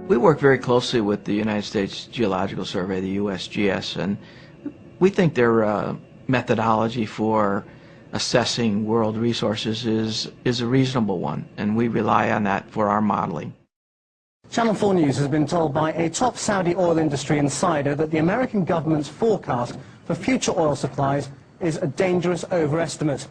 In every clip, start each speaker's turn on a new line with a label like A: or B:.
A: We work very closely with the United States Geological Survey, the USGS, and we think their methodology for assessing world resources is a reasonable one, and we rely on that for our modeling.
B: Channel 4 News has been told by a top Saudi oil industry insider that the American government's forecast for future oil supplies is a dangerous overestimate.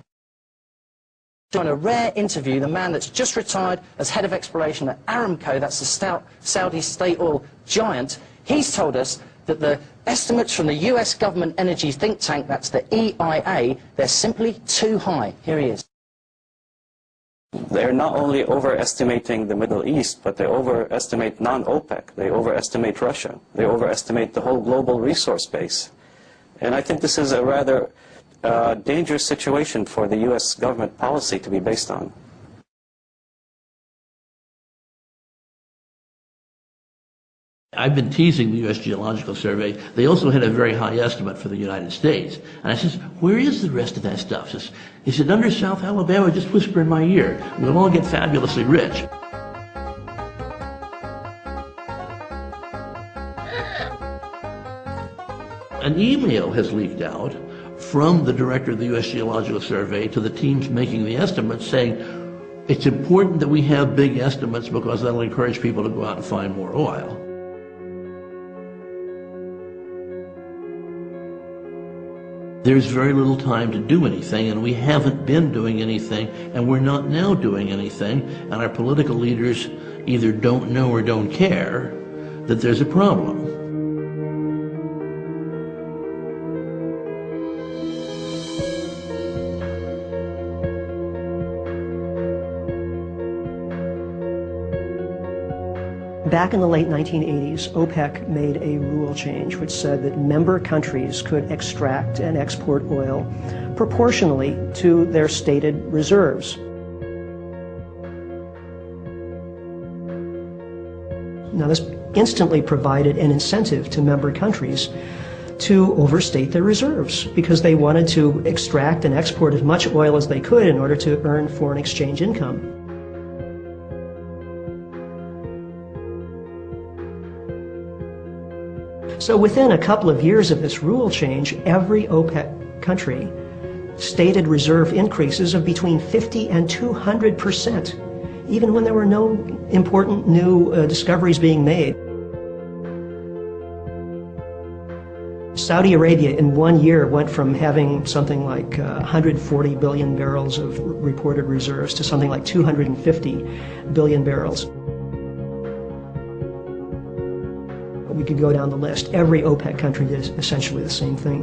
C: On a rare interview, the man that's just retired as head of exploration at Aramco, that's the Saudi state oil giant, he's told us that the estimates from the US government energy think tank, that's the EIA, they're simply too high. Here he is.
D: They're not only overestimating the Middle East, but they overestimate non-OPEC. They overestimate Russia. They overestimate the whole global resource base. And I think this is a rather dangerous situation for the U.S. government policy to be based on.
E: I've been teasing the U.S. Geological Survey. They also had a very high estimate for the United States. And I says, where is the rest of that stuff? He said, under South Alabama, just whisper in my ear. We'll all get fabulously rich. An email has leaked out from the director of the U.S. Geological Survey to the teams making the estimates saying, it's important that we have big estimates because that'll encourage people to go out and find more oil. There's very little time to do anything, and we haven't been doing anything, and we're not now doing anything, and our political leaders either don't know or don't care that there's a problem.
F: Back in the late 1980s, OPEC made a rule change which said that member countries could extract and export oil proportionally to their stated reserves. Now, this instantly provided an incentive to member countries to overstate their reserves because they wanted to extract and export as much oil as they could in order to earn foreign exchange income. So within a couple of years of this rule change, every OPEC country stated reserve increases of between 50 and 200%, even when there were no important new discoveries being made. Saudi Arabia in 1 year went from having something like 140 billion barrels of reported reserves to something like 250 billion barrels. We could go down the list. Every OPEC country did essentially the same thing.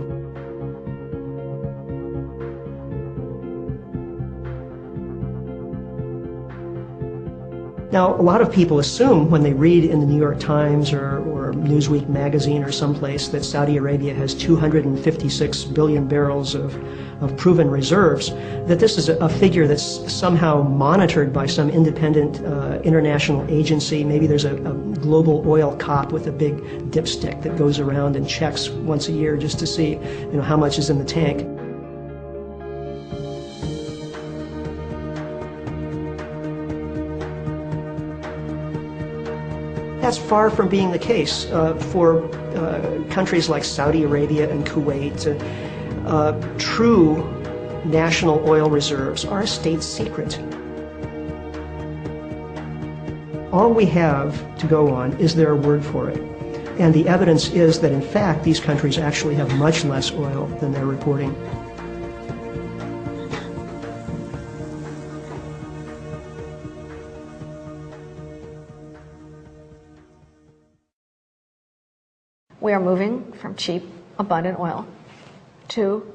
F: Now, a lot of people assume when they read in the New York Times or Newsweek magazine or someplace that Saudi Arabia has 256 billion barrels of proven reserves, that this is a figure that's somehow monitored by some independent international agency. Maybe there's a global oil cop with a big dipstick that goes around and checks once a year just to see, how much is in the tank. That's far from being the case for countries like Saudi Arabia and Kuwait. True national oil reserves are a state secret. All we have to go on is their word for it. And the evidence is that, in fact, these countries actually have much less oil than they're reporting.
G: We are moving from cheap, abundant oil to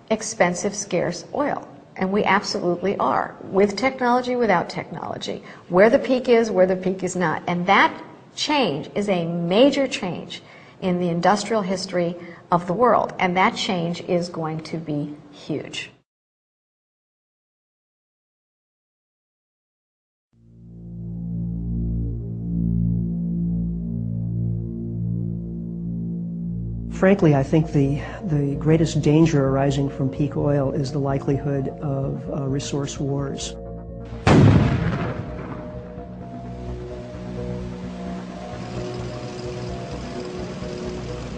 G: expensive, scarce oil. And we absolutely are, with technology, without technology, where the peak is, where the peak is not. And that change is a major change in the industrial history of the world. And that change is going to be huge.
F: Frankly, I think the greatest danger arising from peak oil is the likelihood of resource wars.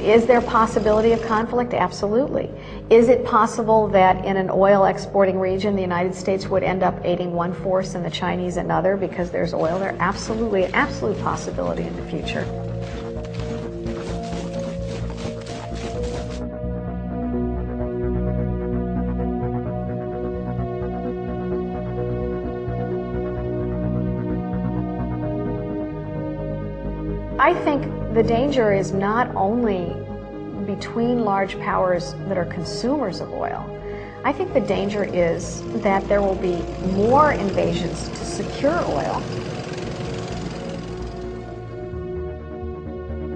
G: Is there possibility of conflict? Absolutely. Is it possible that in an oil exporting region, the United States would end up aiding one force and the Chinese another because there's oil there? Absolutely, an absolute possibility in the future. I think the danger is not only between large powers that are consumers of oil. I think the danger is that there will be more invasions to secure oil.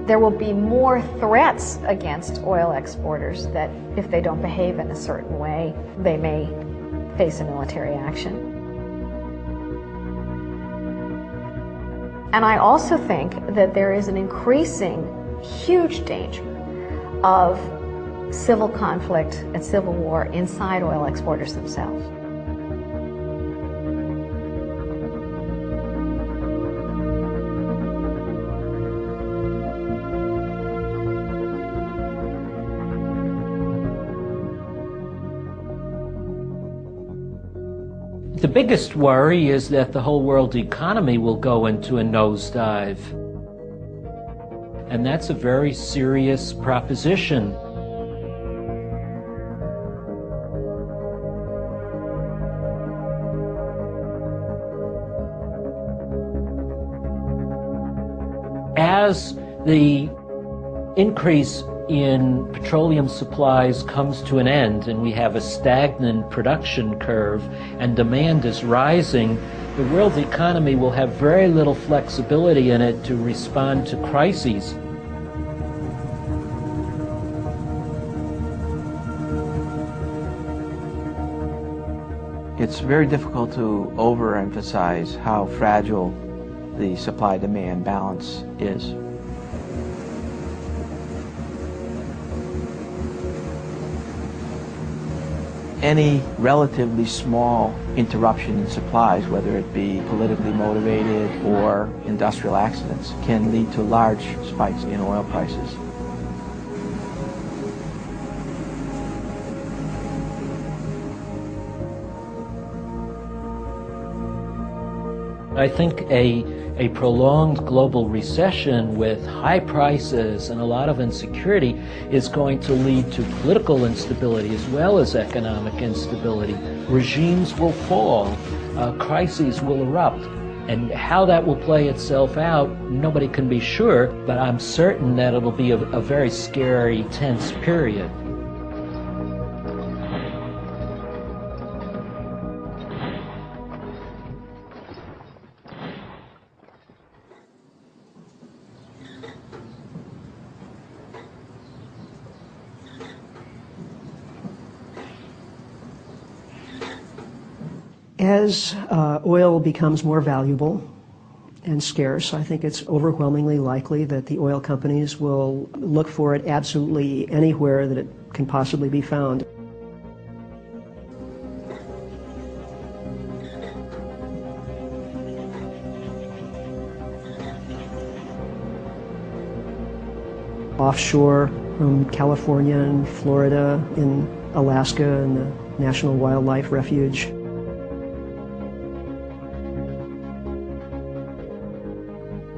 G: There will be more threats against oil exporters that if they don't behave in a certain way, they may face a military action. And I also think that there is an increasing, huge danger of civil conflict and civil war inside oil exporters themselves.
H: The biggest worry is that the whole world economy will go into a nosedive. And that's a very serious proposition. As the increase in petroleum supplies comes to an end and we have a stagnant production curve and demand is rising, the world economy will have very little flexibility in it to respond to crises.
A: It's very difficult to overemphasize how fragile the supply-demand balance is. Any relatively small interruption in supplies, whether it be politically motivated or industrial accidents, can lead to large spikes in oil prices.
H: I think a prolonged global recession with high prices and a lot of insecurity is going to lead to political instability as well as economic instability. Regimes will fall, crises will erupt, and how that will play itself out, nobody can be sure, but I'm certain that it'll be a very scary, tense period.
F: As oil becomes more valuable and scarce, I think it's overwhelmingly likely that the oil companies will look for it absolutely anywhere that it can possibly be found. Offshore from California and Florida, in Alaska and the National Wildlife Refuge.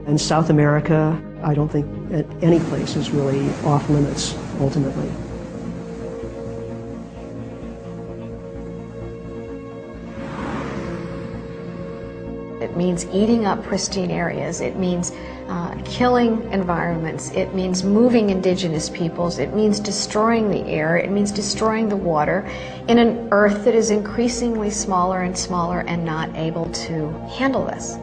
F: In South America, I don't think at any place is really off limits, ultimately.
G: It means eating up pristine areas. It means killing environments. It means moving indigenous peoples. It means destroying the air. It means destroying the water in an earth that is increasingly smaller and smaller and not able to handle this.